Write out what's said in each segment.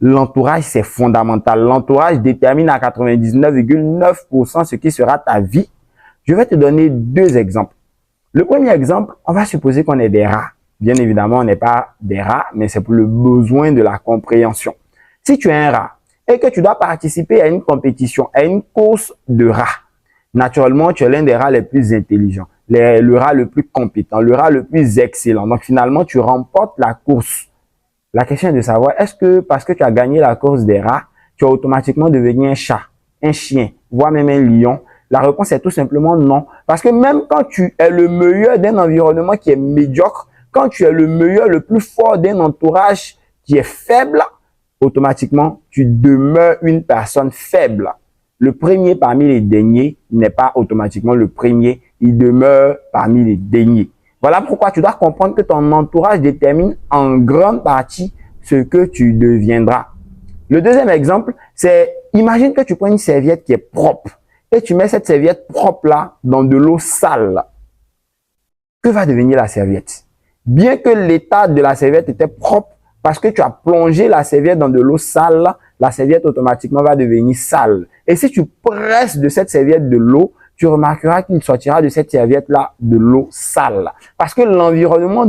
L'entourage, c'est fondamental. L'entourage détermine à 99,9% ce qui sera ta vie. Je vais te donner deux exemples. Le premier exemple, on va supposer qu'on est des rats. Bien évidemment, on n'est pas des rats, mais c'est pour le besoin de la compréhension. Si tu es un rat et que tu dois participer à une compétition, à une course de rats, naturellement, tu es l'un des rats les plus intelligents, le rat le plus compétent, le rat le plus excellent. Donc, finalement, tu remportes la course. La question est de savoir, est-ce que parce que tu as gagné la course des rats, tu vas automatiquement devenir un chat, un chien, voire même un lion? La réponse est tout simplement non. Parce que même quand tu es le meilleur d'un environnement qui est médiocre, quand tu es le meilleur, le plus fort d'un entourage qui est faible, automatiquement, tu demeures une personne faible. Le premier parmi les derniers n'est pas automatiquement le premier, il demeure parmi les derniers. Voilà pourquoi tu dois comprendre que ton entourage détermine en grande partie ce que tu deviendras. Le deuxième exemple, c'est imagine que tu prends une serviette qui est propre et tu mets cette serviette propre-là dans de l'eau sale. Que va devenir la serviette? Bien que l'état de la serviette était propre, parce que tu as plongé la serviette dans de l'eau sale, la serviette automatiquement va devenir sale. Et si tu presses de cette serviette de l'eau, tu remarqueras qu'il sortira de cette serviette-là de l'eau sale. Parce que l'environnement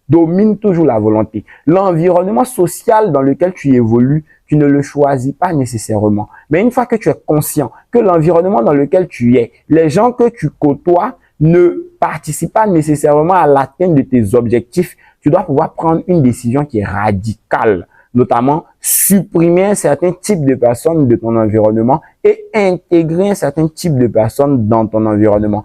domine toujours la volonté. L'environnement social dans lequel tu évolues, tu ne le choisis pas nécessairement. Mais une fois que tu es conscient que l'environnement dans lequel tu es, les gens que tu côtoies ne participent pas nécessairement à l'atteinte de tes objectifs, tu dois pouvoir prendre une décision qui est radicale, notamment supprimer un certain type de personnes de ton environnement et intégrer un certain type de personnes dans ton environnement.